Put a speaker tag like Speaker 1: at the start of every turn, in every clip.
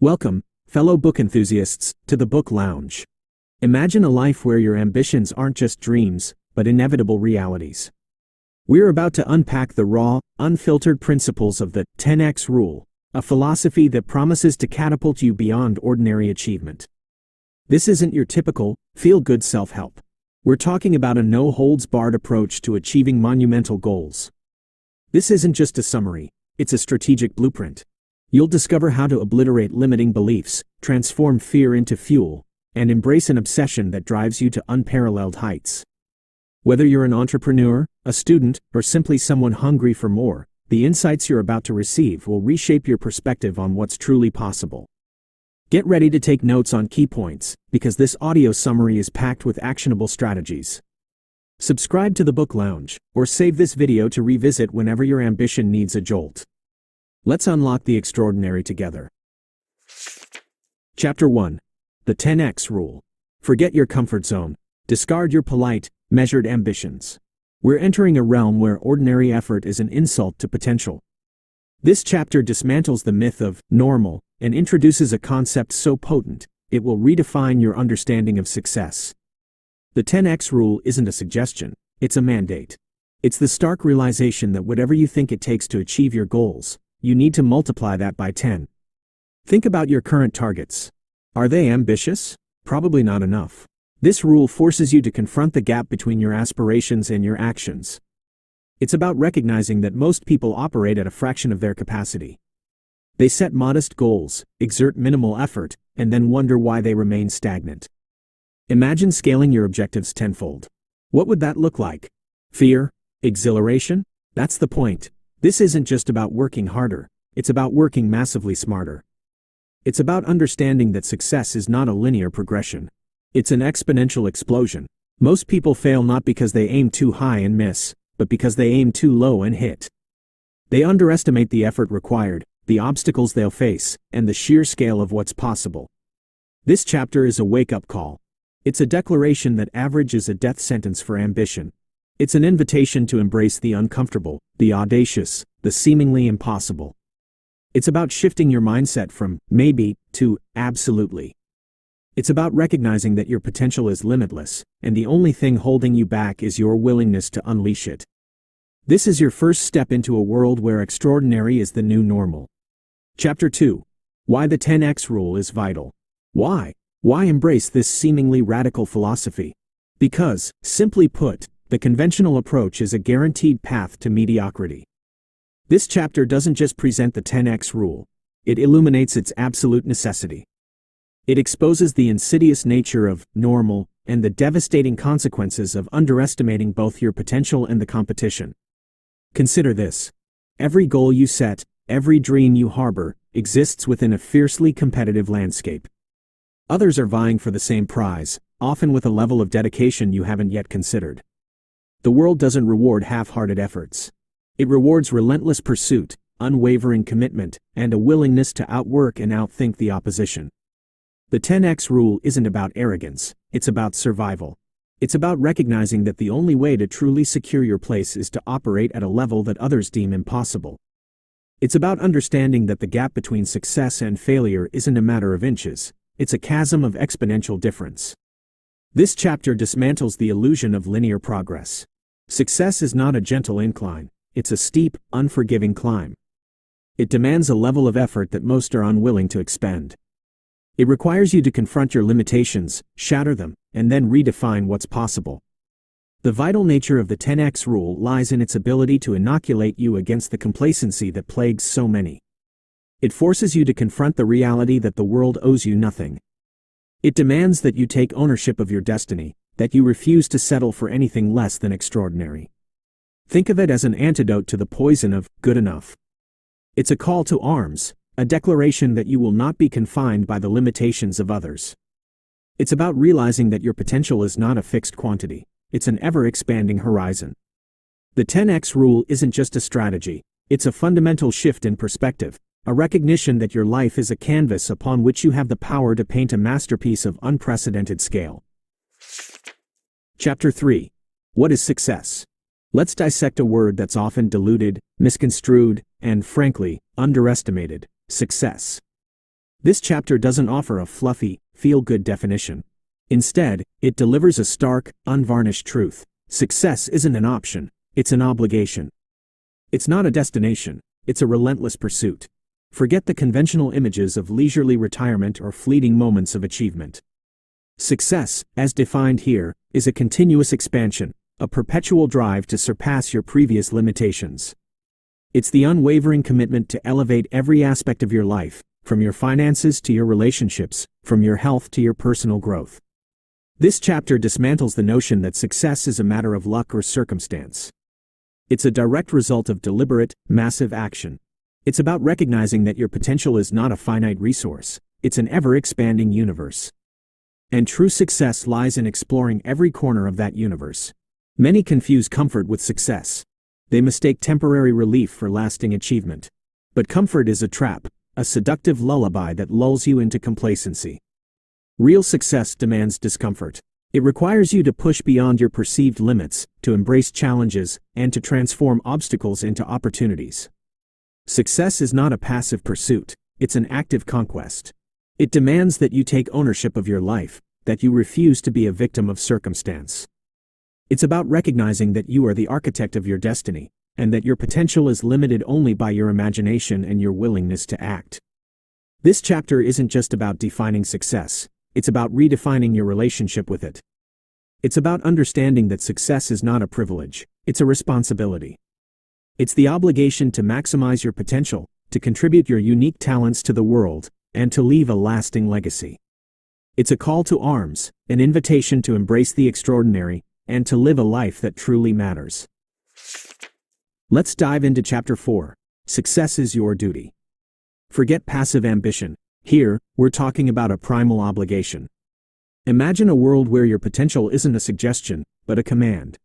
Speaker 1: Welcome, fellow book enthusiasts, to the Book Lounge. Imagine a life where your ambitions aren't just dreams, but inevitable realities. We're about to unpack the raw, unfiltered principles of the 10x rule, a philosophy that promises to catapult you beyond ordinary achievement. This isn't your typical, feel-good self-help. We're talking about a no-holds-barred approach to achieving monumental goals. This isn't just a summary, it's a strategic blueprint. You'll discover how to obliterate limiting beliefs, transform fear into fuel, and embrace an obsession that drives you to unparalleled heights. Whether you're an entrepreneur, a student, or simply someone hungry for more, the insights you're about to receive will reshape your perspective on what's truly possible. Get ready to take notes on key points, because this audio summary is packed with actionable strategies. Subscribe to the Book Lounge, or save this video to revisit whenever your ambition needs a jolt. Let's unlock the extraordinary together. Chapter 1. The 10x Rule. Forget your comfort zone. Discard your polite, measured ambitions. We're entering a realm where ordinary effort is an insult to potential. This chapter dismantles the myth of normal and introduces a concept so potent, it will redefine your understanding of success. The 10x Rule isn't a suggestion, it's a mandate. It's the stark realization that whatever you think it takes to achieve your goals, you need to multiply that by 10. Think about your current targets. Are they ambitious? Probably not enough. This rule forces you to confront the gap between your aspirations and your actions. It's about recognizing that most people operate at a fraction of their capacity. They set modest goals, exert minimal effort, and then wonder why they remain stagnant. Imagine scaling your objectives tenfold. What would that look like? Fear? Exhilaration? That's the point. This isn't just about working harder, it's about working massively smarter. It's about understanding that success is not a linear progression. It's an exponential explosion. Most people fail not because they aim too high and miss, but because they aim too low and hit. They underestimate the effort required, the obstacles they'll face, and the sheer scale of what's possible. This chapter is a wake-up call. It's a declaration that average is a death sentence for ambition. It's an invitation to embrace the uncomfortable, the audacious, the seemingly impossible. It's about shifting your mindset from maybe to absolutely. It's about recognizing that your potential is limitless, and the only thing holding you back is your willingness to unleash it. This is your first step into a world where extraordinary is the new normal. Chapter 2. Why the 10x Rule is vital. Why? Why embrace this seemingly radical philosophy? Because, simply put, the conventional approach is a guaranteed path to mediocrity. This chapter doesn't just present the 10x Rule, it illuminates its absolute necessity. It exposes the insidious nature of normal and the devastating consequences of underestimating both your potential and the competition. Consider this. Every goal you set, every dream you harbor, exists within a fiercely competitive landscape. Others are vying for the same prize, often with a level of dedication you haven't yet considered. The world doesn't reward half-hearted efforts. It rewards relentless pursuit, unwavering commitment, and a willingness to outwork and outthink the opposition. The 10x Rule isn't about arrogance, it's about survival. It's about recognizing that the only way to truly secure your place is to operate at a level that others deem impossible. It's about understanding that the gap between success and failure isn't a matter of inches, it's a chasm of exponential difference. This chapter dismantles the illusion of linear progress. Success is not a gentle incline, it's a steep, unforgiving climb. It demands a level of effort that most are unwilling to expend. It requires you to confront your limitations, shatter them, and then redefine what's possible. The vital nature of the 10x Rule lies in its ability to inoculate you against the complacency that plagues so many. It forces you to confront the reality that the world owes you nothing. It demands that you take ownership of your destiny, that you refuse to settle for anything less than extraordinary. Think of it as an antidote to the poison of good enough. It's a call to arms, a declaration that you will not be confined by the limitations of others. It's about realizing that your potential is not a fixed quantity, it's an ever-expanding horizon. The 10x Rule isn't just a strategy, it's a fundamental shift in perspective, a recognition that your life is a canvas upon which you have the power to paint a masterpiece of unprecedented scale. Chapter 3. What is success? Let's dissect a word that's often diluted, misconstrued, and, frankly, underestimated: success. This chapter doesn't offer a fluffy, feel-good definition. Instead, it delivers a stark, unvarnished truth. Success isn't an option, it's an obligation. It's not a destination, it's a relentless pursuit. Forget the conventional images of leisurely retirement or fleeting moments of achievement. Success, as defined here, is a continuous expansion, a perpetual drive to surpass your previous limitations. It's the unwavering commitment to elevate every aspect of your life, from your finances to your relationships, from your health to your personal growth. This chapter dismantles the notion that success is a matter of luck or circumstance. It's a direct result of deliberate, massive action. It's about recognizing that your potential is not a finite resource, it's an ever-expanding universe. And true success lies in exploring every corner of that universe. Many confuse comfort with success. They mistake temporary relief for lasting achievement. But comfort is a trap, a seductive lullaby that lulls you into complacency. Real success demands discomfort. It requires you to push beyond your perceived limits, to embrace challenges, and to transform obstacles into opportunities. Success is not a passive pursuit, it's an active conquest. It demands that you take ownership of your life, that you refuse to be a victim of circumstance. It's about recognizing that you are the architect of your destiny, and that your potential is limited only by your imagination and your willingness to act. This chapter isn't just about defining success, it's about redefining your relationship with it. It's about understanding that success is not a privilege, it's a responsibility. It's the obligation to maximize your potential, to contribute your unique talents to the world, and to leave a lasting legacy. It's a call to arms, an invitation to embrace the extraordinary, and to live a life that truly matters. Let's dive into Chapter 4. Success is your duty. Forget passive ambition. Here, we're talking about a primal obligation. Imagine a world where your potential isn't a suggestion, but a command.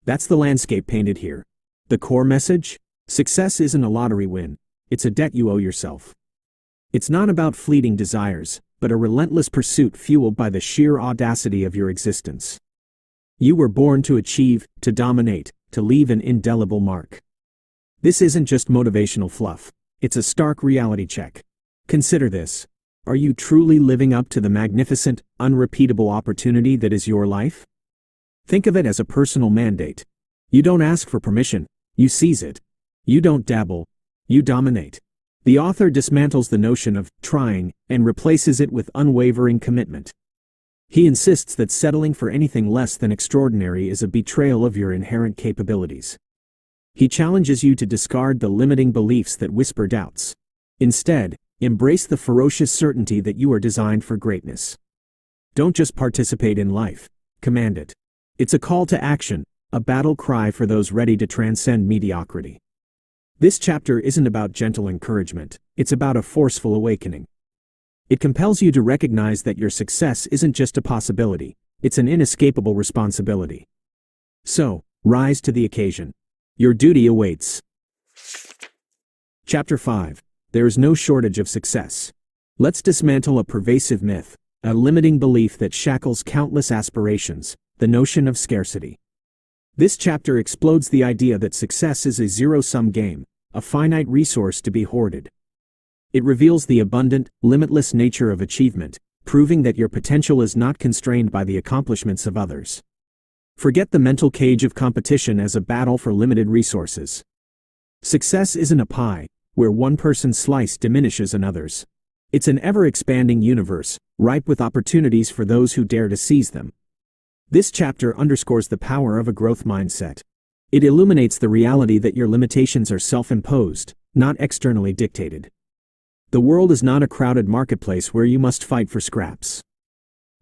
Speaker 1: That's the landscape painted here. The core message? Success isn't a lottery win, it's a debt you owe yourself. It's not about fleeting desires, but a relentless pursuit fueled by the sheer audacity of your existence. You were born to achieve, to dominate, to leave an indelible mark. This isn't just motivational fluff, it's a stark reality check. Consider this. Are you truly living up to the magnificent, unrepeatable opportunity that is your life? Think of it as a personal mandate. You don't ask for permission, you seize it. You don't dabble, you dominate. The author dismantles the notion of trying and replaces it with unwavering commitment. He insists that settling for anything less than extraordinary is a betrayal of your inherent capabilities. He challenges you to discard the limiting beliefs that whisper doubts. Instead, embrace the ferocious certainty that you are designed for greatness. Don't just participate in life, command it. It's a call to action, a battle cry for those ready to transcend mediocrity. This chapter isn't about gentle encouragement, it's about a forceful awakening. It compels you to recognize that your success isn't just a possibility, it's an inescapable responsibility. So, rise to the occasion. Your duty awaits. Chapter 5. There is no shortage of success. Let's dismantle a pervasive myth, a limiting belief that shackles countless aspirations, the notion of scarcity. This chapter explodes the idea that success is a zero-sum game, a finite resource to be hoarded. It reveals the abundant, limitless nature of achievement, proving that your potential is not constrained by the accomplishments of others. Forget the mental cage of competition as a battle for limited resources. Success isn't a pie, where one person's slice diminishes another's. It's an ever-expanding universe, ripe with opportunities for those who dare to seize them. This chapter underscores the power of a growth mindset. It illuminates the reality that your limitations are self-imposed, not externally dictated. The world is not a crowded marketplace where you must fight for scraps.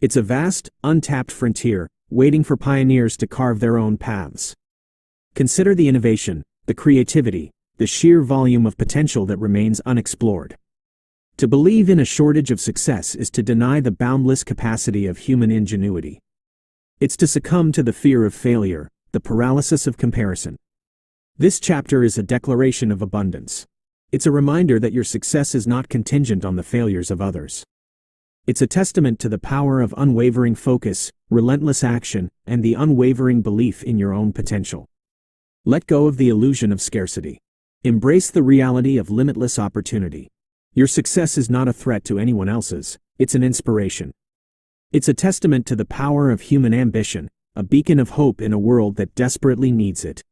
Speaker 1: It's a vast, untapped frontier, waiting for pioneers to carve their own paths. Consider the innovation, the creativity, the sheer volume of potential that remains unexplored. To believe in a shortage of success is to deny the boundless capacity of human ingenuity. It's to succumb to the fear of failure, the paralysis of comparison. This chapter is a declaration of abundance. It's a reminder that your success is not contingent on the failures of others. It's a testament to the power of unwavering focus, relentless action, and the unwavering belief in your own potential. Let go of the illusion of scarcity. Embrace the reality of limitless opportunity. Your success is not a threat to anyone else's, it's an inspiration. It's a testament to the power of human ambition, a beacon of hope in a world that desperately needs it.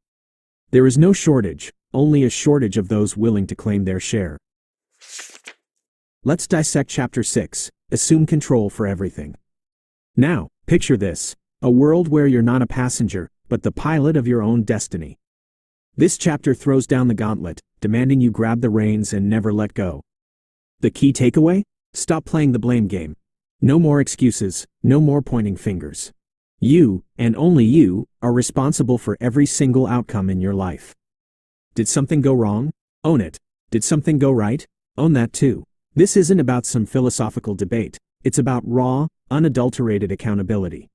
Speaker 1: There is no shortage, only a shortage of those willing to claim their share. Let's dissect Chapter 6, Assume Control for Everything. Now, picture this, a world where you're not a passenger, but the pilot of your own destiny. This chapter throws down the gauntlet, demanding you grab the reins and never let go. The key takeaway? Stop playing the blame game. No more excuses, no more pointing fingers. You, and only you, are responsible for every single outcome in your life. Did something go wrong? Own it. Did something go right? Own that too. This isn't about some philosophical debate. It's about raw, unadulterated accountability.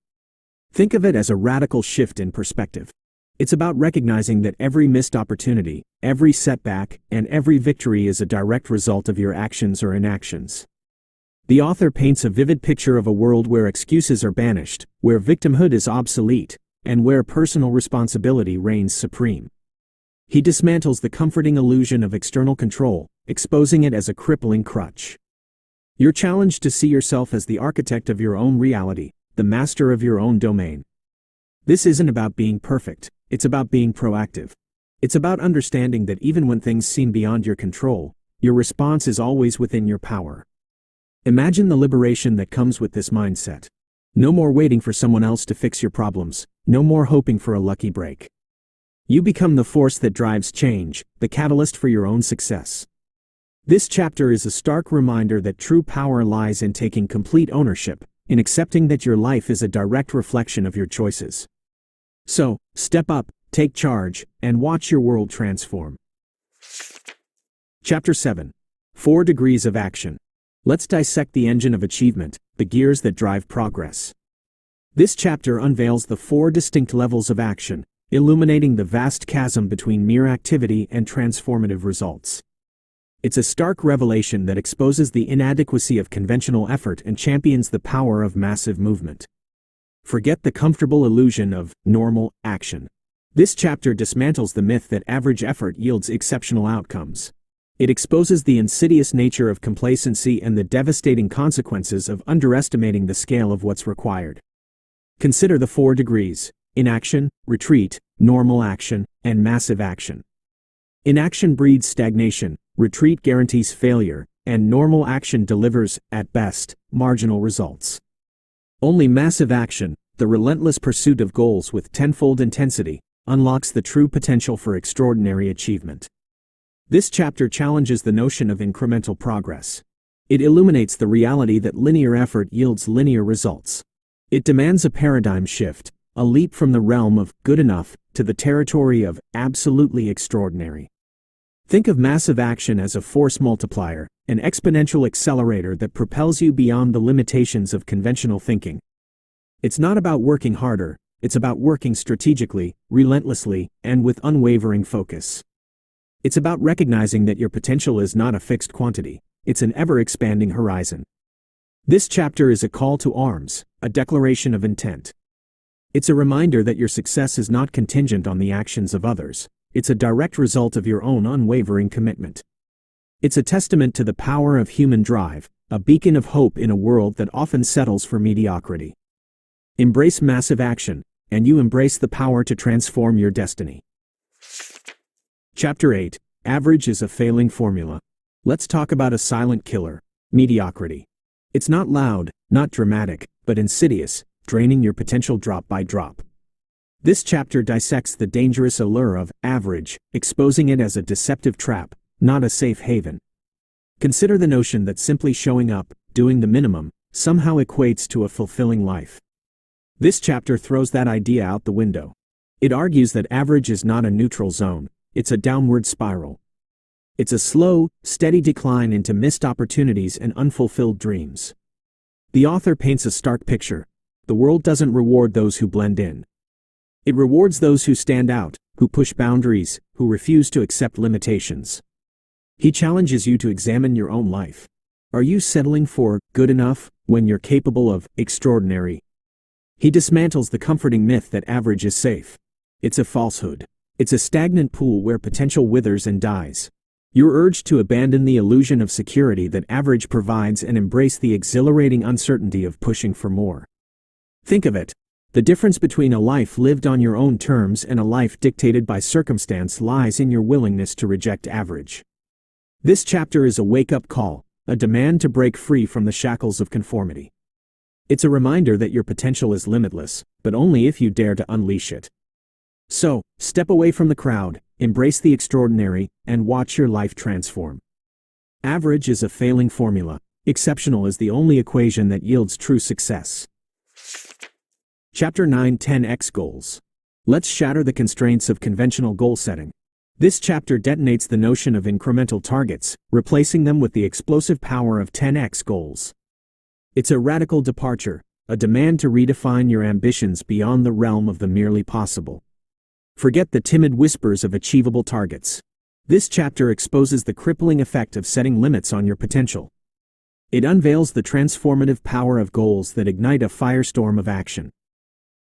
Speaker 1: Think of it as a radical shift in perspective. It's about recognizing that every missed opportunity, every setback, and every victory is a direct result of your actions or inactions. The author paints a vivid picture of a world where excuses are banished, where victimhood is obsolete, and where personal responsibility reigns supreme. He dismantles the comforting illusion of external control, exposing it as a crippling crutch. You're challenged to see yourself as the architect of your own reality, the master of your own domain. This isn't about being perfect, it's about being proactive. It's about understanding that even when things seem beyond your control, your response is always within your power. Imagine the liberation that comes with this mindset. No more waiting for someone else to fix your problems, no more hoping for a lucky break. You become the force that drives change, the catalyst for your own success. This chapter is a stark reminder that true power lies in taking complete ownership, in accepting that your life is a direct reflection of your choices. So, step up, take charge, and watch your world transform. Chapter 7. 4 Degrees of Action. Let's dissect the engine of achievement, the gears that drive progress. This chapter unveils the 4 distinct levels of action, illuminating the vast chasm between mere activity and transformative results. It's a stark revelation that exposes the inadequacy of conventional effort and champions the power of massive movement. Forget the comfortable illusion of normal action. This chapter dismantles the myth that average effort yields exceptional outcomes. It exposes the insidious nature of complacency and the devastating consequences of underestimating the scale of what's required. Consider the 4 degrees: inaction, retreat, normal action, and massive action. Inaction breeds stagnation, retreat guarantees failure, and normal action delivers, at best, marginal results. Only massive action, the relentless pursuit of goals with tenfold intensity, unlocks the true potential for extraordinary achievement. This chapter challenges the notion of incremental progress. It illuminates the reality that linear effort yields linear results. It demands a paradigm shift, a leap from the realm of good enough to the territory of absolutely extraordinary. Think of massive action as a force multiplier, an exponential accelerator that propels you beyond the limitations of conventional thinking. It's not about working harder, it's about working strategically, relentlessly, and with unwavering focus. It's about recognizing that your potential is not a fixed quantity, it's an ever-expanding horizon. This chapter is a call to arms, a declaration of intent. It's a reminder that your success is not contingent on the actions of others. It's a direct result of your own unwavering commitment. It's a testament to the power of human drive, a beacon of hope in a world that often settles for mediocrity. Embrace massive action, and you embrace the power to transform your destiny. Chapter 8. Average is a failing formula. Let's talk about a silent killer: mediocrity. It's not loud, not dramatic, but insidious, draining your potential drop by drop. This chapter dissects the dangerous allure of average, exposing it as a deceptive trap, not a safe haven. Consider the notion that simply showing up, doing the minimum, somehow equates to a fulfilling life. This chapter throws that idea out the window. It argues that average is not a neutral zone, it's a downward spiral. It's a slow, steady decline into missed opportunities and unfulfilled dreams. The author paints a stark picture. The world doesn't reward those who blend in. It rewards those who stand out, who push boundaries, who refuse to accept limitations. He challenges you to examine your own life. Are you settling for good enough when you're capable of extraordinary? He dismantles the comforting myth that average is safe. It's a falsehood. It's a stagnant pool where potential withers and dies. You're urged to abandon the illusion of security that average provides and embrace the exhilarating uncertainty of pushing for more. Think of it. The difference between a life lived on your own terms and a life dictated by circumstance lies in your willingness to reject average. This chapter is a wake-up call, a demand to break free from the shackles of conformity. It's a reminder that your potential is limitless, but only if you dare to unleash it. So, step away from the crowd, embrace the extraordinary, and watch your life transform. Average is a failing formula. Exceptional is the only equation that yields true success. Chapter 9: 10x Goals. Let's shatter the constraints of conventional goal setting. This chapter detonates the notion of incremental targets, replacing them with the explosive power of 10x goals. It's a radical departure, a demand to redefine your ambitions beyond the realm of the merely possible. Forget the timid whispers of achievable targets. This chapter exposes the crippling effect of setting limits on your potential. It unveils the transformative power of goals that ignite a firestorm of action.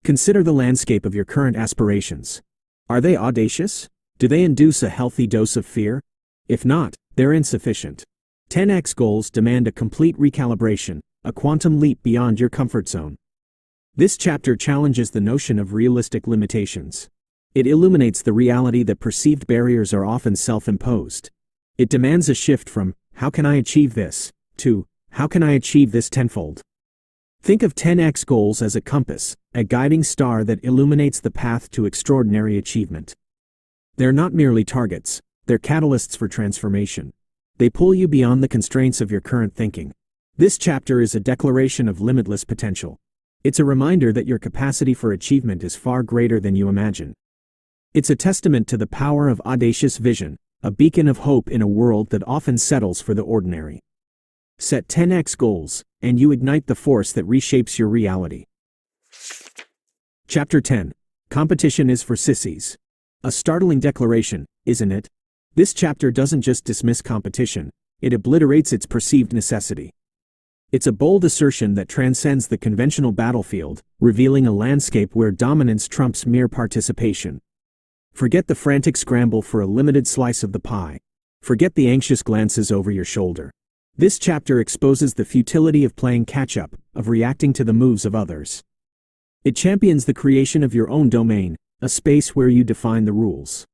Speaker 1: Consider the landscape of your current aspirations. Are they audacious? Do they induce a healthy dose of fear? If not, they're insufficient. 10x goals demand a complete recalibration, a quantum leap beyond your comfort zone. This chapter challenges the notion of realistic limitations. It illuminates the reality that perceived barriers are often self-imposed. It demands a shift from, "How can I achieve this?" to, "How can I achieve this tenfold?" Think of 10x goals as a compass, a guiding star that illuminates the path to extraordinary achievement. They're not merely targets, they're catalysts for transformation. They pull you beyond the constraints of your current thinking. This chapter is a declaration of limitless potential. It's a reminder that your capacity for achievement is far greater than you imagine. It's a testament to the power of audacious vision, a beacon of hope in a world that often settles for the ordinary. Set 10x goals, and you ignite the force that reshapes your reality. Chapter 10: Competition is for Sissies. A startling declaration, isn't it? This chapter doesn't just dismiss competition, it obliterates its perceived necessity. It's a bold assertion that transcends the conventional battlefield, revealing a landscape where dominance trumps mere participation. Forget the frantic scramble for a limited slice of the pie. Forget the anxious glances over your shoulder. This chapter exposes the futility of playing catch-up, of reacting to the moves of others. It champions the creation of your own domain, a space where you define the rules.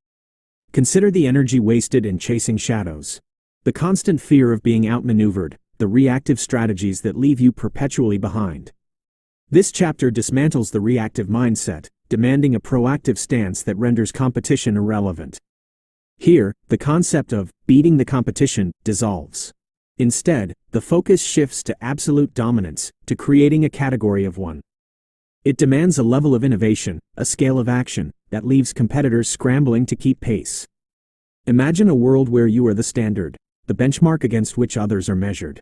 Speaker 1: Consider the energy wasted in chasing shadows. The constant fear of being outmaneuvered, the reactive strategies that leave you perpetually behind. This chapter dismantles the reactive mindset, demanding a proactive stance that renders competition irrelevant. Here, the concept of beating the competition dissolves. Instead, the focus shifts to absolute dominance, to creating a category of one. It demands a level of innovation, a scale of action, that leaves competitors scrambling to keep pace. Imagine a world where you are the standard, the benchmark against which others are measured.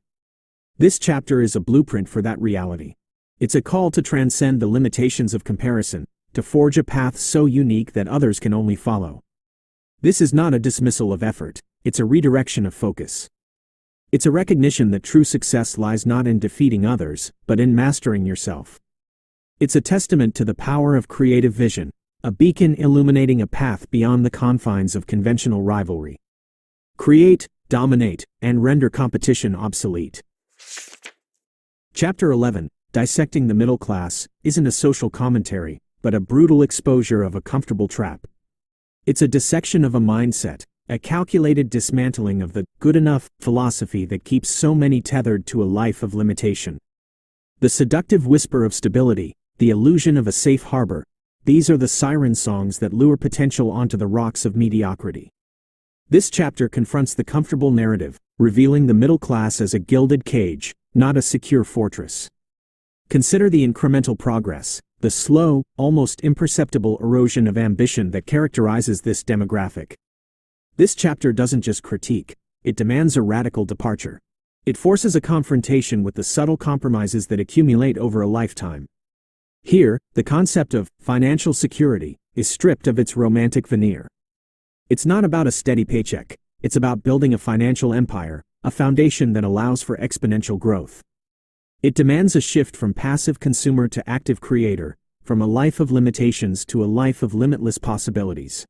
Speaker 1: This chapter is a blueprint for that reality. It's a call to transcend the limitations of comparison, to forge a path so unique that others can only follow. This is not a dismissal of effort, it's a redirection of focus. It's a recognition that true success lies not in defeating others, but in mastering yourself. It's a testament to the power of creative vision, a beacon illuminating a path beyond the confines of conventional rivalry. Create, dominate, and render competition obsolete. Chapter 11: Dissecting the Middle Class isn't a social commentary, but a brutal exposure of a comfortable trap. It's a dissection of a mindset, a calculated dismantling of the good enough philosophy that keeps so many tethered to a life of limitation. The seductive whisper of stability, the illusion of a safe harbor, these are the siren songs that lure potential onto the rocks of mediocrity. This chapter confronts the comfortable narrative, revealing the middle class as a gilded cage, not a secure fortress. Consider the incremental progress, the slow, almost imperceptible erosion of ambition that characterizes this demographic. This chapter doesn't just critique, it demands a radical departure. It forces a confrontation with the subtle compromises that accumulate over a lifetime. Here, the concept of financial security is stripped of its romantic veneer. It's not about a steady paycheck, it's about building a financial empire, a foundation that allows for exponential growth. It demands a shift from passive consumer to active creator, from a life of limitations to a life of limitless possibilities.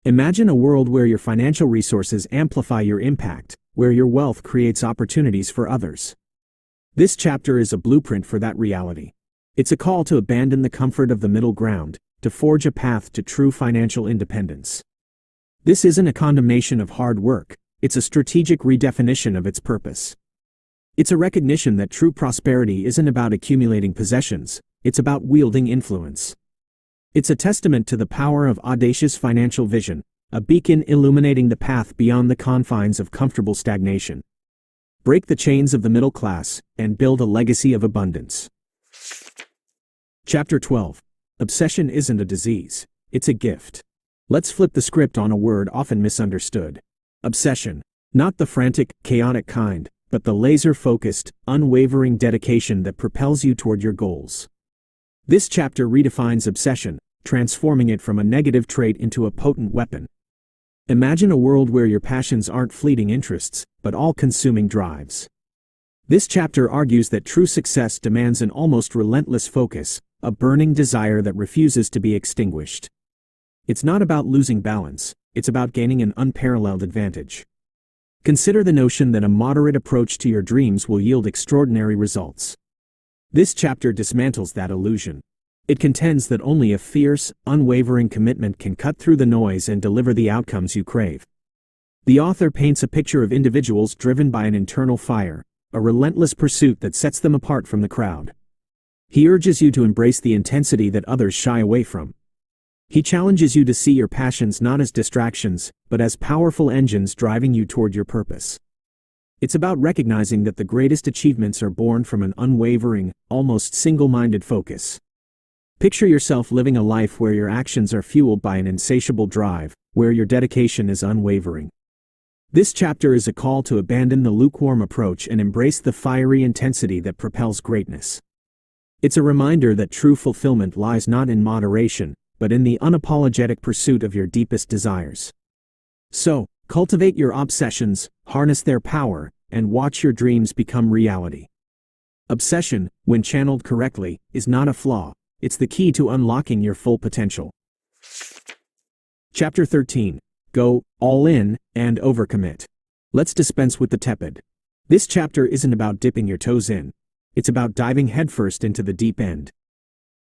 Speaker 1: Imagine a world where your financial resources amplify your impact, where your wealth creates opportunities for others. This chapter is a blueprint for that reality. It's a call to abandon the comfort of the middle ground, to forge a path to true financial independence. This isn't a condemnation of hard work, it's a strategic redefinition of its purpose. It's a recognition that true prosperity isn't about accumulating possessions, it's about wielding influence. It's a testament to the power of audacious financial vision, a beacon illuminating the path beyond the confines of comfortable stagnation. Break the chains of the middle class, and build a legacy of abundance. Chapter 12. Obsession isn't a disease, it's a gift. Let's flip the script on a word often misunderstood. Obsession. Not the frantic, chaotic kind, but the laser-focused, unwavering dedication that propels you toward your goals. This chapter redefines obsession, transforming it from a negative trait into a potent weapon. Imagine a world where your passions aren't fleeting interests, but all-consuming drives. This chapter argues that true success demands an almost relentless focus, a burning desire that refuses to be extinguished. It's not about losing balance, it's about gaining an unparalleled advantage. Consider the notion that a moderate approach to your dreams will yield extraordinary results. This chapter dismantles that illusion. It contends that only a fierce, unwavering commitment can cut through the noise and deliver the outcomes you crave. The author paints a picture of individuals driven by an internal fire, a relentless pursuit that sets them apart from the crowd. He urges you to embrace the intensity that others shy away from. He challenges you to see your passions not as distractions, but as powerful engines driving you toward your purpose. It's about recognizing that the greatest achievements are born from an unwavering, almost single-minded focus. Picture yourself living a life where your actions are fueled by an insatiable drive, where your dedication is unwavering. This chapter is a call to abandon the lukewarm approach and embrace the fiery intensity that propels greatness. It's a reminder that true fulfillment lies not in moderation, but in the unapologetic pursuit of your deepest desires. So, cultivate your obsessions, harness their power, and watch your dreams become reality. Obsession, when channeled correctly, is not a flaw. It's the key to unlocking your full potential. Chapter 13. Go all in and overcommit. Let's dispense with the tepid. This chapter isn't about dipping your toes in. It's about diving headfirst into the deep end.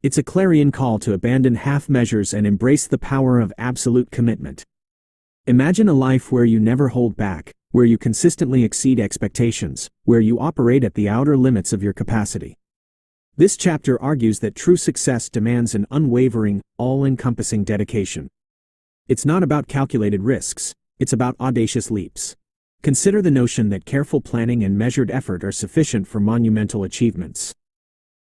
Speaker 1: It's a clarion call to abandon half measures and embrace the power of absolute commitment. Imagine a life where you never hold back, where you consistently exceed expectations, where you operate at the outer limits of your capacity. This chapter argues that true success demands an unwavering, all-encompassing dedication. It's not about calculated risks, it's about audacious leaps. Consider the notion that careful planning and measured effort are sufficient for monumental achievements.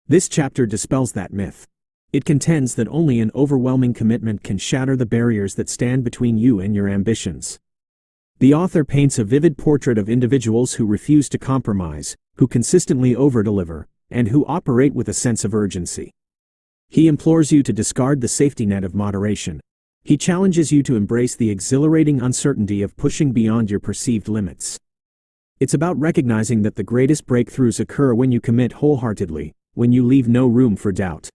Speaker 1: This chapter dispels that myth. It contends that only an overwhelming commitment can shatter the barriers that stand between you and your ambitions. The author paints a vivid portrait of individuals who refuse to compromise, who consistently overdeliver, and who operate with a sense of urgency. He implores you to discard the safety net of moderation. He challenges you to embrace the exhilarating uncertainty of pushing beyond your perceived limits. It's about recognizing that the greatest breakthroughs occur when you commit wholeheartedly, when you leave no room for doubt.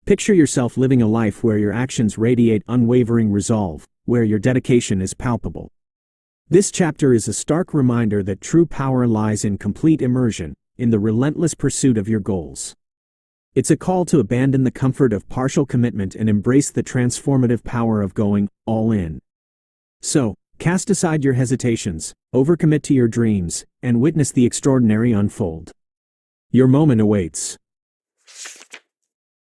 Speaker 1: Picture yourself living a life where your actions radiate unwavering resolve, where your dedication is palpable. This chapter is a stark reminder that true power lies in complete immersion, in the relentless pursuit of your goals. It's a call to abandon the comfort of partial commitment and embrace the transformative power of going all in. So, cast aside your hesitations, overcommit to your dreams, and witness the extraordinary unfold. Your moment awaits.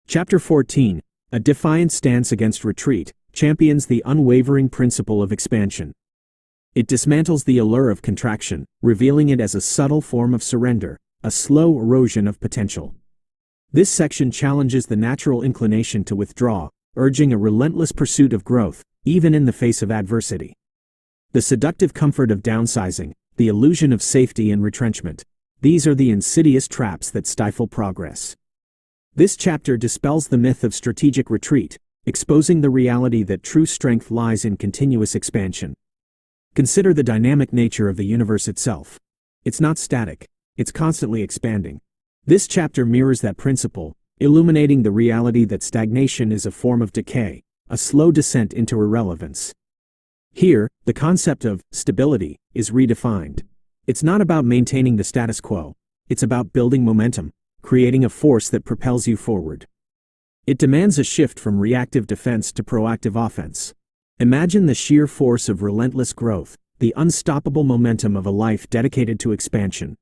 Speaker 1: Chapter 14. A defiant stance against retreat, champions the unwavering principle of expansion. It dismantles the allure of contraction, revealing it as a subtle form of surrender, a slow erosion of potential. This section challenges the natural inclination to withdraw, urging a relentless pursuit of growth, even in the face of adversity. The seductive comfort of downsizing, the illusion of safety and retrenchment, these are the insidious traps that stifle progress. This chapter dispels the myth of strategic retreat, exposing the reality that true strength lies in continuous expansion. Consider the dynamic nature of the universe itself. It's not static, it's constantly expanding. This chapter mirrors that principle, illuminating the reality that stagnation is a form of decay, a slow descent into irrelevance. Here, the concept of stability is redefined. It's not about maintaining the status quo. It's about building momentum, creating a force that propels you forward. It demands a shift from reactive defense to proactive offense. Imagine the sheer force of relentless growth, the unstoppable momentum of a life dedicated to expansion.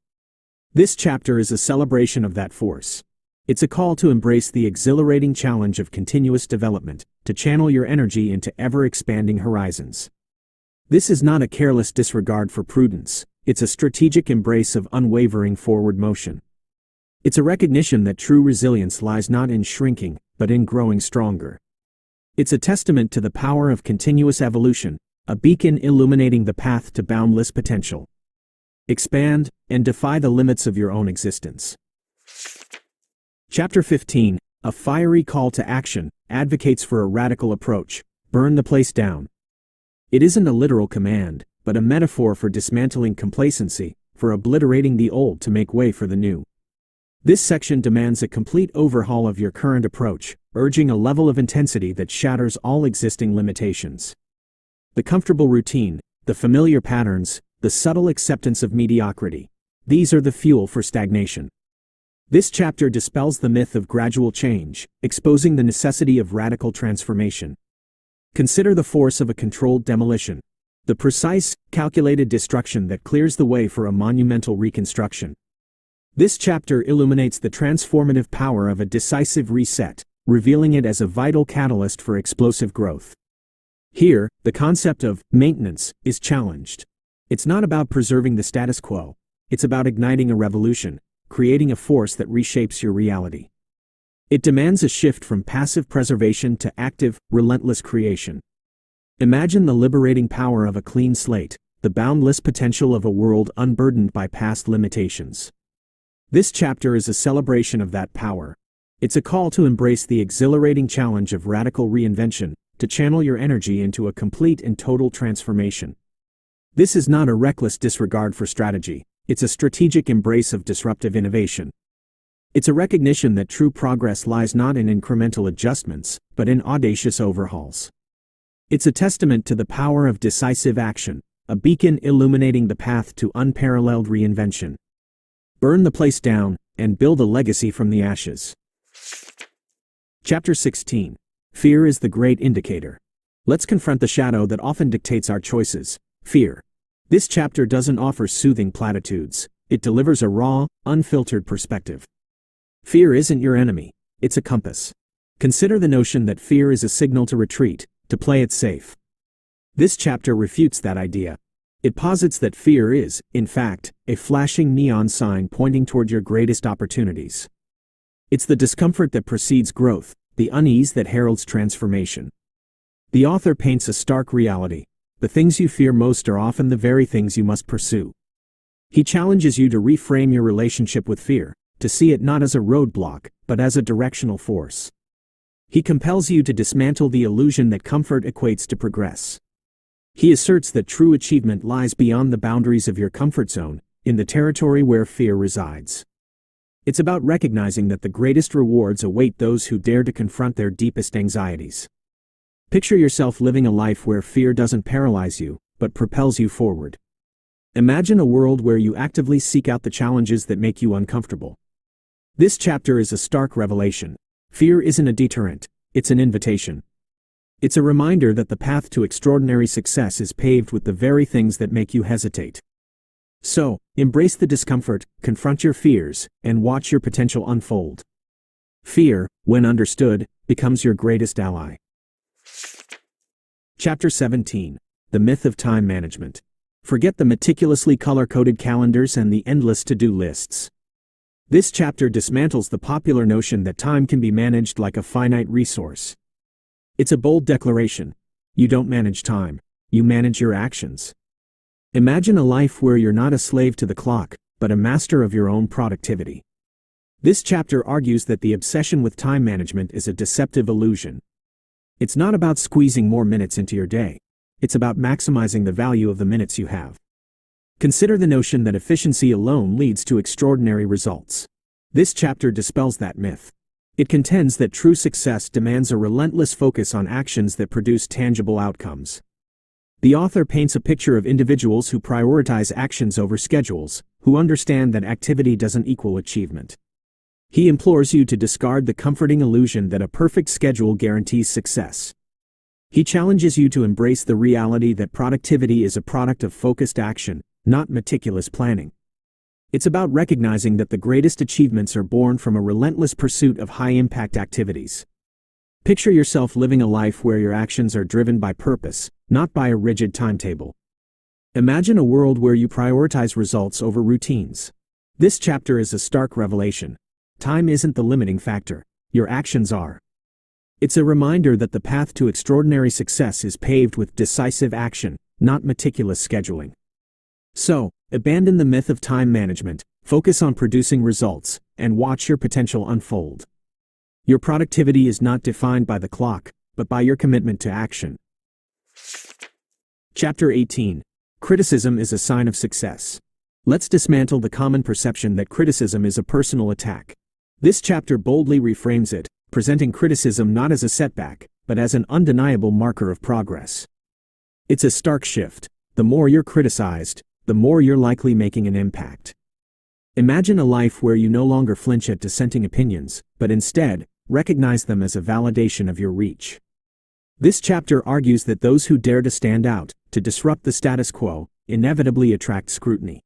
Speaker 1: This chapter is a celebration of that force. It's a call to embrace the exhilarating challenge of continuous development, to channel your energy into ever-expanding horizons. This is not a careless disregard for prudence, it's a strategic embrace of unwavering forward motion. It's a recognition that true resilience lies not in shrinking, but in growing stronger. It's a testament to the power of continuous evolution, a beacon illuminating the path to boundless potential. Expand, and defy the limits of your own existence. Chapter 15, a fiery call to action, advocates for a radical approach. Burn the place down. It isn't a literal command, but a metaphor for dismantling complacency, for obliterating the old to make way for the new. This section demands a complete overhaul of your current approach, urging a level of intensity that shatters all existing limitations. The comfortable routine, the familiar patterns, the subtle acceptance of mediocrity. These are the fuel for stagnation. This chapter dispels the myth of gradual change, exposing the necessity of radical transformation. Consider the force of a controlled demolition, the precise, calculated destruction that clears the way for a monumental reconstruction. This chapter illuminates the transformative power of a decisive reset, revealing it as a vital catalyst for explosive growth. Here, the concept of maintenance is challenged. It's not about preserving the status quo. It's about igniting a revolution, creating a force that reshapes your reality. It demands a shift from passive preservation to active, relentless creation. Imagine the liberating power of a clean slate, the boundless potential of a world unburdened by past limitations. This chapter is a celebration of that power. It's a call to embrace the exhilarating challenge of radical reinvention, to channel your energy into a complete and total transformation. This is not a reckless disregard for strategy, it's a strategic embrace of disruptive innovation. It's a recognition that true progress lies not in incremental adjustments, but in audacious overhauls. It's a testament to the power of decisive action, a beacon illuminating the path to unparalleled reinvention. Burn the place down, and build a legacy from the ashes. Chapter 16. Fear is the great indicator. Let's confront the shadow that often dictates our choices, fear. This chapter doesn't offer soothing platitudes, it delivers a raw, unfiltered perspective. Fear isn't your enemy, it's a compass. Consider the notion that fear is a signal to retreat, to play it safe. This chapter refutes that idea. It posits that fear is, in fact, a flashing neon sign pointing toward your greatest opportunities. It's the discomfort that precedes growth, the unease that heralds transformation. The author paints a stark reality. The things you fear most are often the very things you must pursue. He challenges you to reframe your relationship with fear, to see it not as a roadblock, but as a directional force. He compels you to dismantle the illusion that comfort equates to progress. He asserts that true achievement lies beyond the boundaries of your comfort zone, in the territory where fear resides. It's about recognizing that the greatest rewards await those who dare to confront their deepest anxieties. Picture yourself living a life where fear doesn't paralyze you, but propels you forward. Imagine a world where you actively seek out the challenges that make you uncomfortable. This chapter is a stark revelation. Fear isn't a deterrent, it's an invitation. It's a reminder that the path to extraordinary success is paved with the very things that make you hesitate. So, embrace the discomfort, confront your fears, and watch your potential unfold. Fear, when understood, becomes your greatest ally. Chapter 17. The Myth of Time Management. Forget the meticulously color-coded calendars and the endless to-do lists. This chapter dismantles the popular notion that time can be managed like a finite resource. It's a bold declaration. You don't manage time, you manage your actions. Imagine a life where you're not a slave to the clock, but a master of your own productivity. This chapter argues that the obsession with time management is a deceptive illusion. It's not about squeezing more minutes into your day. It's about maximizing the value of the minutes you have. Consider the notion that efficiency alone leads to extraordinary results. This chapter dispels that myth. It contends that true success demands a relentless focus on actions that produce tangible outcomes. The author paints a picture of individuals who prioritize actions over schedules, who understand that activity doesn't equal achievement. He implores you to discard the comforting illusion that a perfect schedule guarantees success. He challenges you to embrace the reality that productivity is a product of focused action, not meticulous planning. It's about recognizing that the greatest achievements are born from a relentless pursuit of high-impact activities. Picture yourself living a life where your actions are driven by purpose, not by a rigid timetable. Imagine a world where you prioritize results over routines. This chapter is a stark revelation. Time isn't the limiting factor, your actions are. It's a reminder that the path to extraordinary success is paved with decisive action, not meticulous scheduling. So, abandon the myth of time management, focus on producing results, and watch your potential unfold. Your productivity is not defined by the clock, but by your commitment to action. Chapter 18. Criticism is a sign of success. Let's dismantle the common perception that criticism is a personal attack. This chapter boldly reframes it, presenting criticism not as a setback, but as an undeniable marker of progress. It's a stark shift. The more you're criticized, the more you're likely making an impact. Imagine a life where you no longer flinch at dissenting opinions, but instead, recognize them as a validation of your reach. This chapter argues that those who dare to stand out, to disrupt the status quo, inevitably attract scrutiny.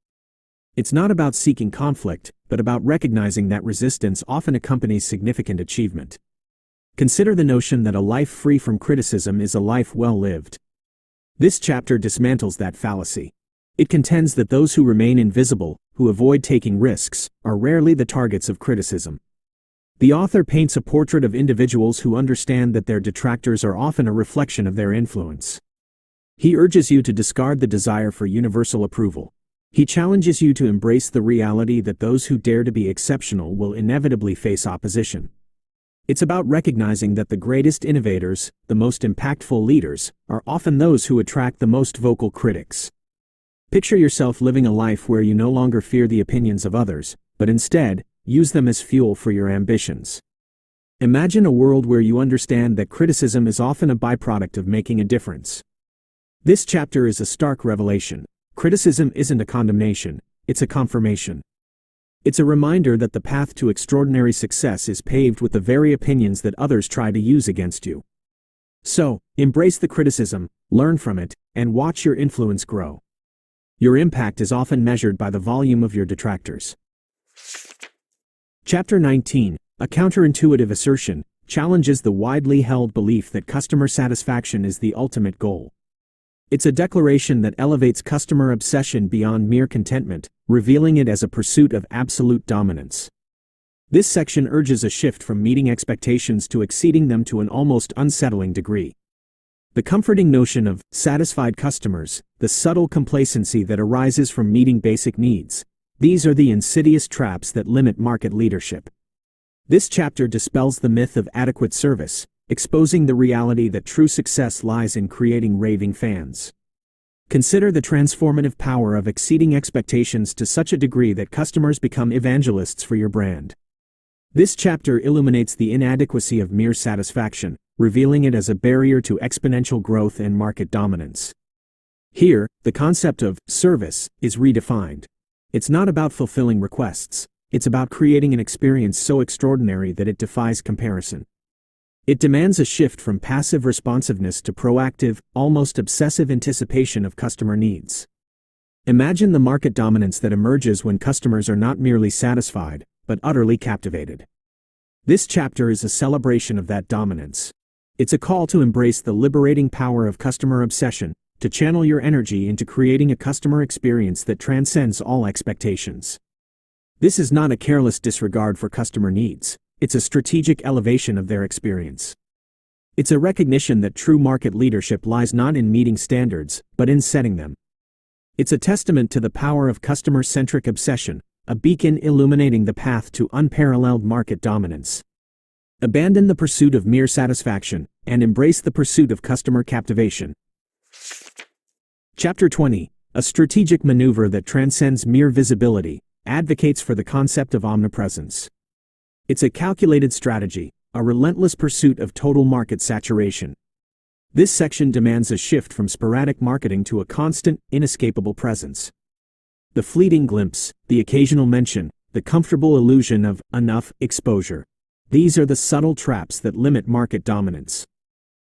Speaker 1: It's not about seeking conflict, but about recognizing that resistance often accompanies significant achievement. Consider the notion that a life free from criticism is a life well lived. This chapter dismantles that fallacy. It contends that those who remain invisible, who avoid taking risks, are rarely the targets of criticism. The author paints a portrait of individuals who understand that their detractors are often a reflection of their influence. He urges you to discard the desire for universal approval. He challenges you to embrace the reality that those who dare to be exceptional will inevitably face opposition. It's about recognizing that the greatest innovators, the most impactful leaders, are often those who attract the most vocal critics. Picture yourself living a life where you no longer fear the opinions of others, but instead, use them as fuel for your ambitions. Imagine a world where you understand that criticism is often a byproduct of making a difference. This chapter is a stark revelation. Criticism isn't a condemnation, it's a confirmation. It's a reminder that the path to extraordinary success is paved with the very opinions that others try to use against you. So, embrace the criticism, learn from it, and watch your influence grow. Your impact is often measured by the volume of your detractors. Chapter 19. A counterintuitive assertion challenges the widely held belief that customer satisfaction is the ultimate goal. It's a declaration that elevates customer obsession beyond mere contentment, revealing it as a pursuit of absolute dominance. This section urges a shift from meeting expectations to exceeding them to an almost unsettling degree. The comforting notion of satisfied customers, the subtle complacency that arises from meeting basic needs, these are the insidious traps that limit market leadership. This chapter dispels the myth of adequate service, exposing the reality that true success lies in creating raving fans. Consider the transformative power of exceeding expectations to such a degree that customers become evangelists for your brand. This chapter illuminates the inadequacy of mere satisfaction, revealing it as a barrier to exponential growth and market dominance. Here, the concept of service is redefined. It's not about fulfilling requests, it's about creating an experience so extraordinary that it defies comparison. It demands a shift from passive responsiveness to proactive, almost obsessive anticipation of customer needs. Imagine the market dominance that emerges when customers are not merely satisfied, but utterly captivated. This chapter is a celebration of that dominance. It's a call to embrace the liberating power of customer obsession, to channel your energy into creating a customer experience that transcends all expectations. This is not a careless disregard for customer needs, it's a strategic elevation of their experience. It's a recognition that true market leadership lies not in meeting standards, but in setting them. It's a testament to the power of customer-centric obsession, a beacon illuminating the path to unparalleled market dominance. Abandon the pursuit of mere satisfaction, and embrace the pursuit of customer captivation. Chapter 20. A strategic maneuver that transcends mere visibility, advocates for the concept of omnipresence. It's a calculated strategy, a relentless pursuit of total market saturation. This section demands a shift from sporadic marketing to a constant, inescapable presence. The fleeting glimpse, the occasional mention, the comfortable illusion of enough exposure. These are the subtle traps that limit market dominance.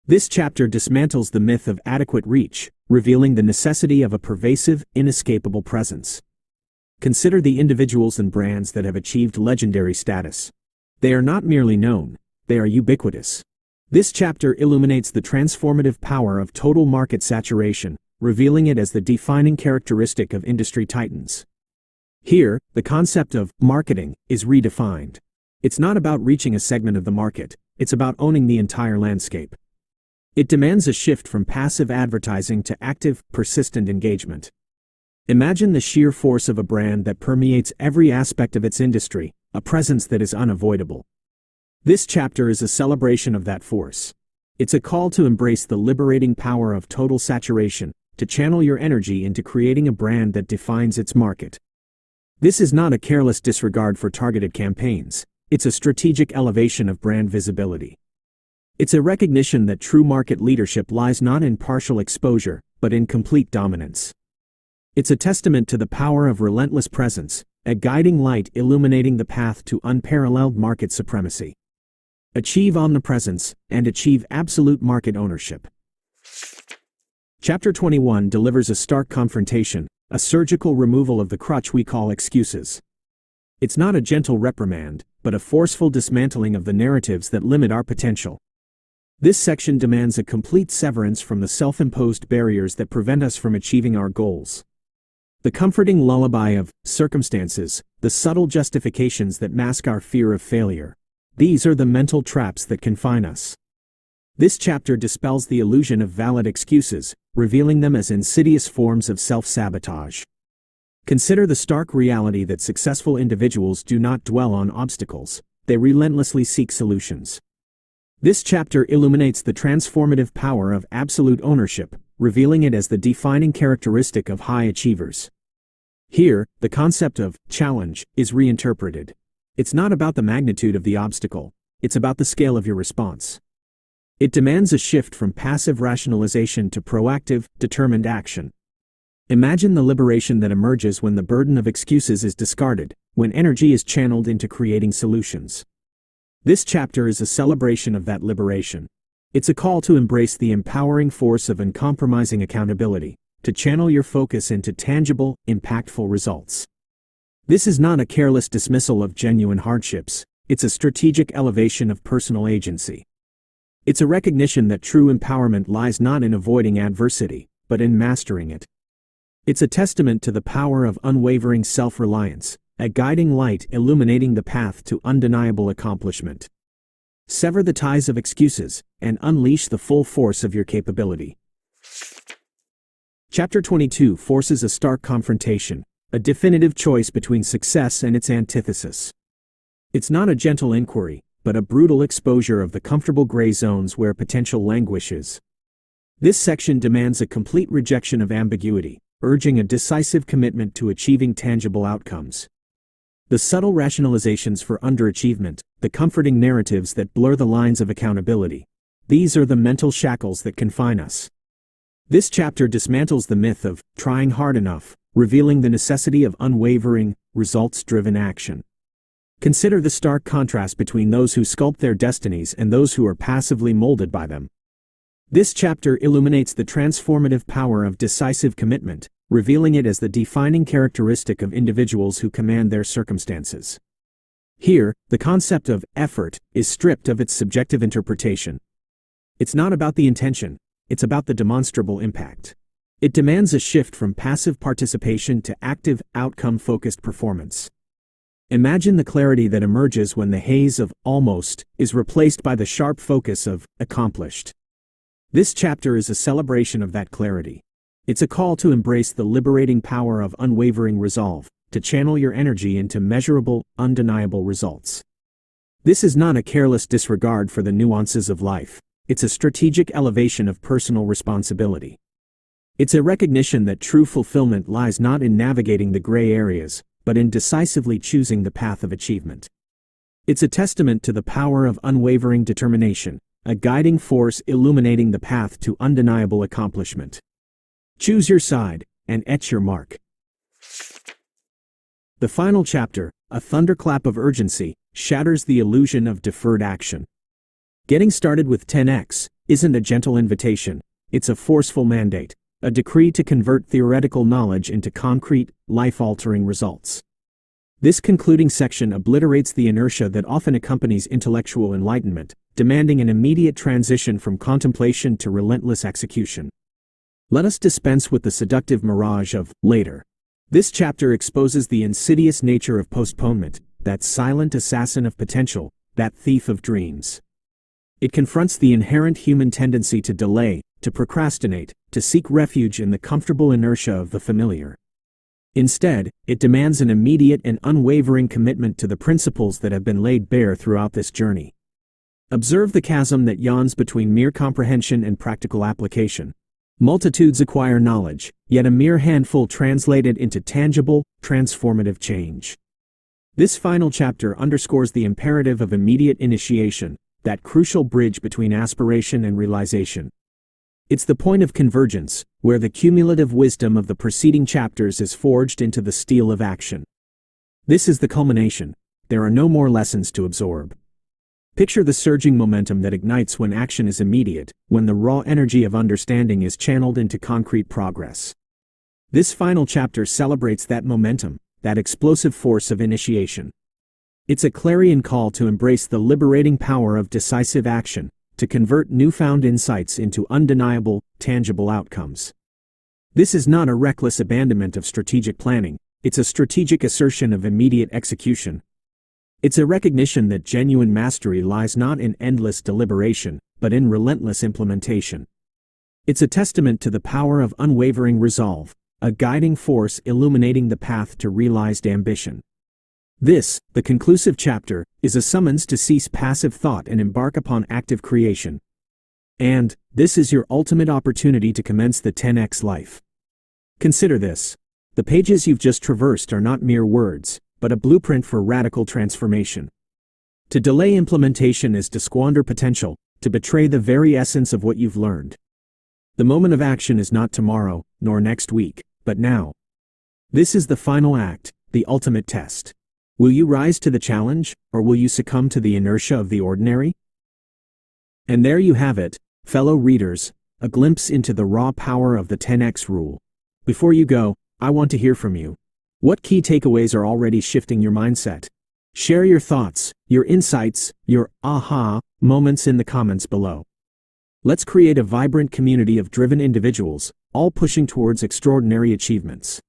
Speaker 1: This chapter dismantles the myth of adequate reach, revealing the necessity of a pervasive, inescapable presence. Consider the individuals and brands that have achieved legendary status. They are not merely known, they are ubiquitous. This chapter illuminates the transformative power of total market saturation, revealing it as the defining characteristic of industry titans. Here, the concept of marketing is redefined. It's not about reaching a segment of the market, it's about owning the entire landscape. It demands a shift from passive advertising to active, persistent engagement. Imagine the sheer force of a brand that permeates every aspect of its industry, a presence that is unavoidable. This chapter is a celebration of that force. It's a call to embrace the liberating power of total saturation, to channel your energy into creating a brand that defines its market. This is not a careless disregard for targeted campaigns, it's a strategic elevation of brand visibility. It's a recognition that true market leadership lies not in partial exposure, but in complete dominance. It's a testament to the power of relentless presence, a guiding light illuminating the path to unparalleled market supremacy. Achieve omnipresence, and achieve absolute market ownership. Chapter 21 delivers a stark confrontation, a surgical removal of the crutch we call excuses. It's not a gentle reprimand, but a forceful dismantling of the narratives that limit our potential. This section demands a complete severance from the self-imposed barriers that prevent us from achieving our goals. The comforting lullaby of circumstances, the subtle justifications that mask our fear of failure. These are the mental traps that confine us. This chapter dispels the illusion of valid excuses, revealing them as insidious forms of self-sabotage. Consider the stark reality that successful individuals do not dwell on obstacles, they relentlessly seek solutions. This chapter illuminates the transformative power of absolute ownership, revealing it as the defining characteristic of high achievers. Here, the concept of challenge is reinterpreted. It's not about the magnitude of the obstacle, it's about the scale of your response. It demands a shift from passive rationalization to proactive, determined action. Imagine the liberation that emerges when the burden of excuses is discarded, when energy is channeled into creating solutions. This chapter is a celebration of that liberation. It's a call to embrace the empowering force of uncompromising accountability, to channel your focus into tangible, impactful results. This is not a careless dismissal of genuine hardships, it's a strategic elevation of personal agency. It's a recognition that true empowerment lies not in avoiding adversity, but in mastering it. It's a testament to the power of unwavering self-reliance, a guiding light illuminating the path to undeniable accomplishment. Sever the ties of excuses, and unleash the full force of your capability. Chapter 22 forces a stark confrontation, a definitive choice between success and its antithesis. It's not a gentle inquiry, but a brutal exposure of the comfortable gray zones where potential languishes. This section demands a complete rejection of ambiguity, urging a decisive commitment to achieving tangible outcomes. The subtle rationalizations for underachievement, the comforting narratives that blur the lines of accountability. These are the mental shackles that confine us. This chapter dismantles the myth of trying hard enough, revealing the necessity of unwavering, results-driven action. Consider the stark contrast between those who sculpt their destinies and those who are passively molded by them. This chapter illuminates the transformative power of decisive commitment, revealing it as the defining characteristic of individuals who command their circumstances. Here, the concept of effort is stripped of its subjective interpretation. It's not about the intention, it's about the demonstrable impact. It demands a shift from passive participation to active, outcome-focused performance. Imagine the clarity that emerges when the haze of almost is replaced by the sharp focus of accomplished. This chapter is a celebration of that clarity. It's a call to embrace the liberating power of unwavering resolve, to channel your energy into measurable, undeniable results. This is not a careless disregard for the nuances of life, it's a strategic elevation of personal responsibility. It's a recognition that true fulfillment lies not in navigating the gray areas, but in decisively choosing the path of achievement. It's a testament to the power of unwavering determination, a guiding force illuminating the path to undeniable accomplishment. Choose your side, and etch your mark. The final chapter, a thunderclap of urgency, shatters the illusion of deferred action. Getting started with 10x isn't a gentle invitation, it's a forceful mandate, a decree to convert theoretical knowledge into concrete, life-altering results. This concluding section obliterates the inertia that often accompanies intellectual enlightenment, demanding an immediate transition from contemplation to relentless execution. Let us dispense with the seductive mirage of later. This chapter exposes the insidious nature of postponement, that silent assassin of potential, that thief of dreams. It confronts the inherent human tendency to delay, to procrastinate, to seek refuge in the comfortable inertia of the familiar. Instead, it demands an immediate and unwavering commitment to the principles that have been laid bare throughout this journey. Observe the chasm that yawns between mere comprehension and practical application. Multitudes acquire knowledge, yet a mere handful translate it into tangible, transformative change. This final chapter underscores the imperative of immediate initiation, that crucial bridge between aspiration and realization. It's the point of convergence, where the cumulative wisdom of the preceding chapters is forged into the steel of action. This is the culmination. There are no more lessons to absorb. Picture the surging momentum that ignites when action is immediate, when the raw energy of understanding is channeled into concrete progress. This final chapter celebrates that momentum, that explosive force of initiation. It's a clarion call to embrace the liberating power of decisive action, to convert newfound insights into undeniable, tangible outcomes. This is not a reckless abandonment of strategic planning, it's a strategic assertion of immediate execution. It's a recognition that genuine mastery lies not in endless deliberation, but in relentless implementation. It's a testament to the power of unwavering resolve, a guiding force illuminating the path to realized ambition. This, the conclusive chapter, is a summons to cease passive thought and embark upon active creation. And this is your ultimate opportunity to commence the 10x life. Consider this. The pages you've just traversed are not mere words, but a blueprint for radical transformation. To delay implementation is to squander potential, to betray the very essence of what you've learned. The moment of action is not tomorrow, nor next week, but now. This is the final act, the ultimate test. Will you rise to the challenge, or will you succumb to the inertia of the ordinary? And there you have it, fellow readers, a glimpse into the raw power of the 10x rule. Before you go, I want to hear from you. What key takeaways are already shifting your mindset? Share your thoughts, your insights, your aha moments in the comments below. Let's create a vibrant community of driven individuals, all pushing towards extraordinary achievements.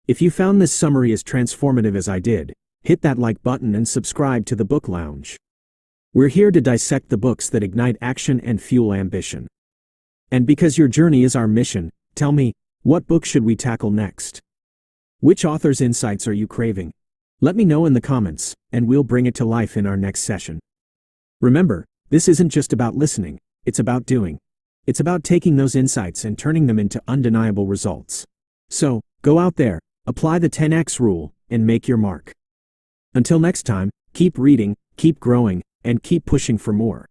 Speaker 1: If you found this summary as transformative as I did, hit that like button and subscribe to the Book Lounge. We're here to dissect the books that ignite action and fuel ambition. And because your journey is our mission, tell me, what book should we tackle next? Which author's insights are you craving? Let me know in the comments, and we'll bring it to life in our next session. Remember, this isn't just about listening, it's about doing. It's about taking those insights and turning them into undeniable results. So, go out there, apply the 10x rule, and make your mark. Until next time, keep reading, keep growing, and keep pushing for more.